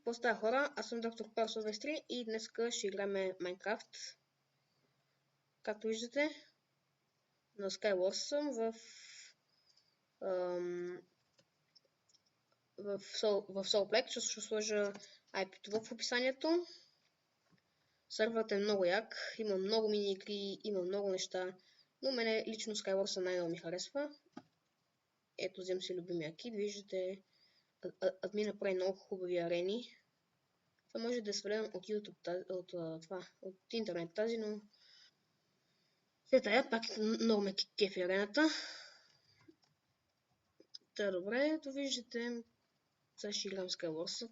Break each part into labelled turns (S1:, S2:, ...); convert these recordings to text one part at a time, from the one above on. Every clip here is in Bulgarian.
S1: Поздравя хора, аз съм доктор Пал Силвестри и днес ще играем Майнкрафт. Както виждате, на Skywars съм в Soulplex, ще сложа IP-то в описанието. Сървърът е много як, има много мини-игри, има много неща, но мене лично Skywars най-много ми харесва. Ето, взем си любимия кит, виждате, админа прави много хубави арени. Това може да е свалено от YouTube, от интернет тази, но след тая пак много ме кефи арената. Та добре, ето виждате, сега ще играм Skywars.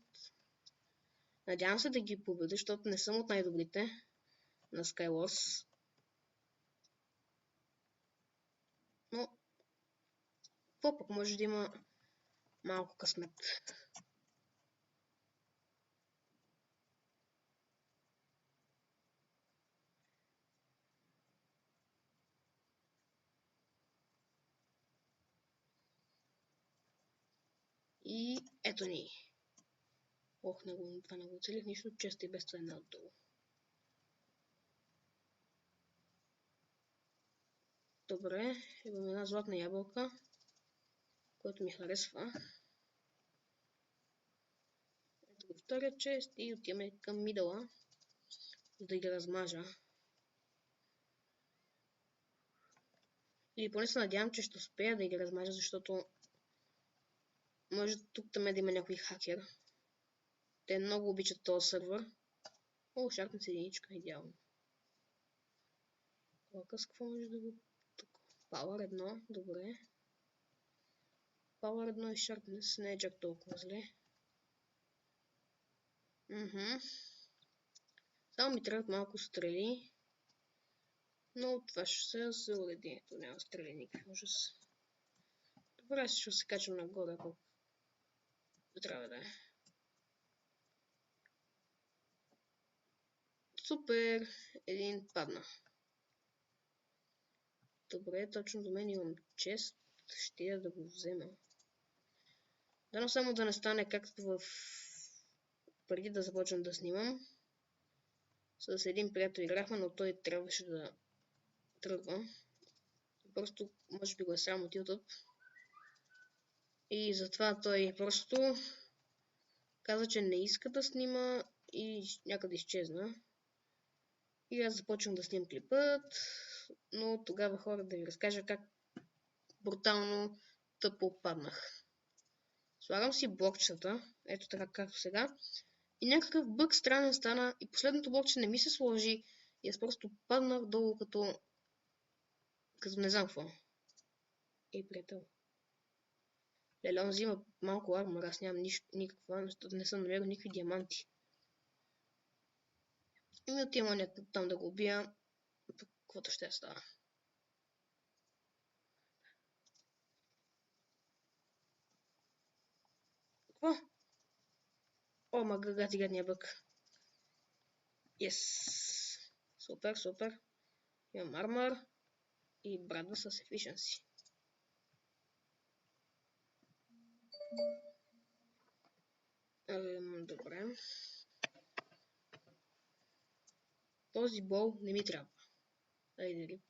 S1: Надявам се да ги победя, защото не съм от най-добрите на Skywars. Но, какво пък може да има малко късмет. И ето ни. Ох, това не го оцелих нищо, често и без това е надолу. Добре, имам една златна ябълка, което ми харесва. Ето го втория чест и отиваме към мидъла, за да ги размажа. Или поне се надявам, че ще успея да ги размажа, защото може тук да има някой хакер. Те много обичат този сървър. О, шарпна се единичка, идеално. Лъкъс, какво може да го... Тук. Power 1, добре. Power 1 и Sharpness не е чак толкова зле. Само ми трябват малко стрели. Но това ще се уреди. То няма стрели никакви ужас. Добре, ще се качвам нагоре, ако трябва да е. Супер! Един падна. Добре, точно до мен имам чест. Ще я да го взема. Дано само да не стане както преди да започна да снимам. С един приятел играхме, но той трябваше да тръгва. Просто може би го е срам от YouTube. И затова той просто каза, че не иска да снима и някъде изчезна. И аз започвам да снимам клипът, но тогава хора да ви разкажа как брутално тъпо паднах. Слагам си блокчета, ето така както сега, и някакъв бъг странен стана и последното блокче не ми се сложи и аз просто паднах долу като не знам какво. Ей, приятел. Леле, он взима малко армор, аз нямам никаква, защото не съм намерил никакви диаманти. И ми отивам някакъв там да го убия, каквото ще става. Какво? О, магагати гадния бък. Yes. Супер, супер. Имам армор и брадва с efficiency. Добре. Този бол не ми трябва. Айде рип.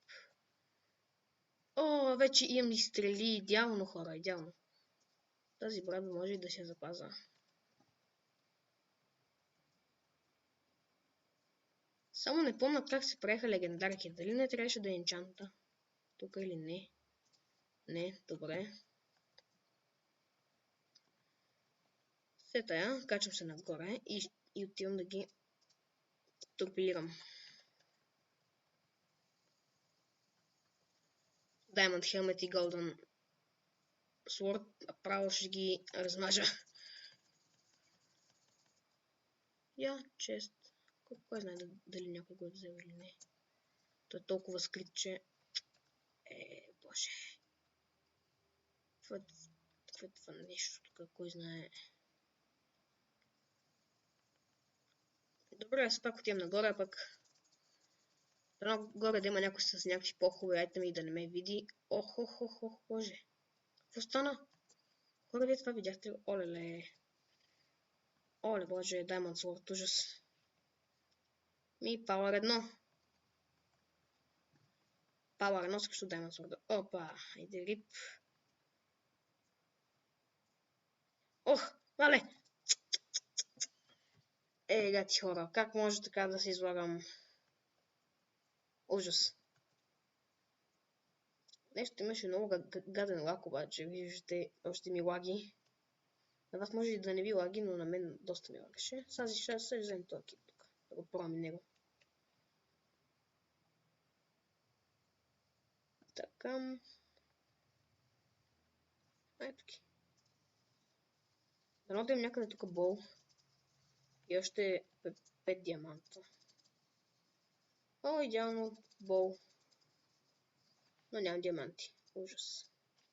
S1: О, вече имам и стрели. Идеално, хора, идеално. Тази брадва може и да се запаза. Само не помня как се правиха легендарки. Дали не трябваше да е енчанта? Тук или не? Не, добре. След тая, качвам се нагоре и отивам да ги торпилирам. Diamond Helmet и Golden Sword, право ще ги размажа. Я, чест. Кой знае дали някой го е взел или не. Той е толкова скрит, че... боже. Какво е това нещо тук? Кой знае... Добре, аз пак отивам нагоре, а пък... Трябва горе да има някой с някакви по-хубави айтеми и да не ме види. Ох, боже. Какво стана? Хора, вие това видяхте? Олеле. Оле, боже, Diamond Sword, ужас. Power 1. Power 1 срещу Diamond Sword. Опа, иде рип. Ох, мале! Гати хора, как може така да се излагам? Ужас. Нещо имаше много гаден лак, обаче, виждате, още ми лаги. На вас може и да не ви лаги, но на мен доста ми лагаше. Сега ще вземем този кит тук, да го пробвам него. Така. Ето ги. Дано да имам някъде тук бол. И още 5 диаманта. О, идеално бол. Но нямам диаманти. Ужас.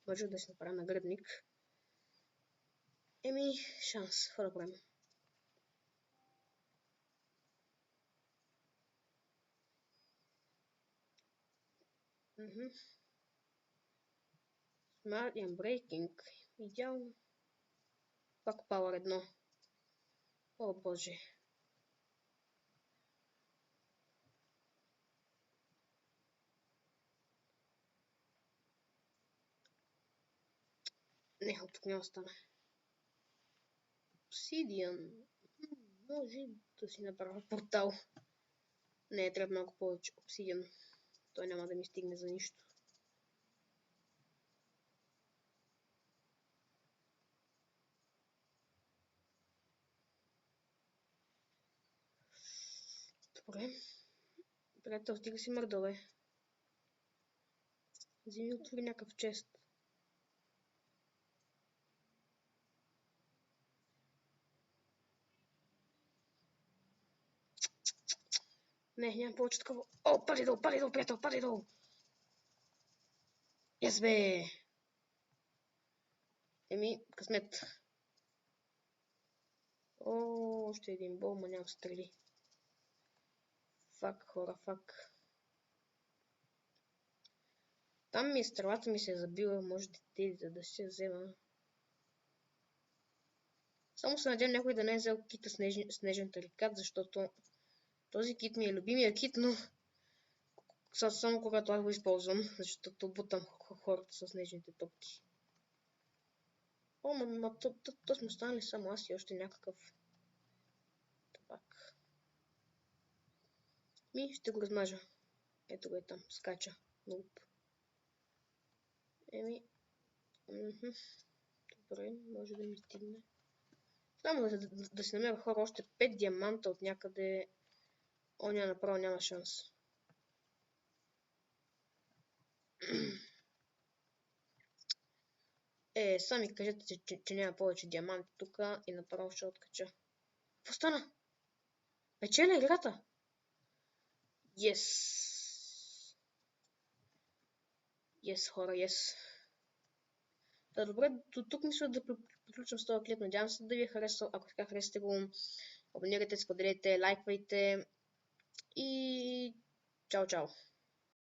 S1: Може да си направя наградник. Шанс. Какво да правим? Smart and breaking. Идеално. Пак Power 1. О, боже. Не, от тук не остана. Obsidian. Може да си направя портал. Не, трябва много повече Obsidian. Той няма да ми стигне за нищо. Добре. Приятел, стига си мърдале. Вземи отвори някакъв чест. Не, нямам повече такова. О, падай долу, приятел, падай долу. Yes, бе. Късмет. О, още един бол, ма нямам стрели. Фак, хора, фак. Там стрелата ми се е забила, може да се взема. Само се надявам някой да не е взел кита снежен тарикат, защото този кит ми е любимия кит, но само когато аз го използвам, защото бутам хората с снежните топки. О, то сме останали само аз и още някакъв табак. Ще го размажа. Ето го е там, скача. Нуп. Добре, може да ми стигне. Само да си намеря хора още 5 диаманта от някъде. Оня направо няма шанс. Сами кажете, че няма повече диаманти тук и направо ще откача. Какво стана? Печеля играта? Yes. Yes, хора, yes. Да, добре, до тук мисля да приключвам с този клип. Надявам се да ви е харесал. Ако така харесате го, абонирайте, споделете, лайквайте и чао, чао.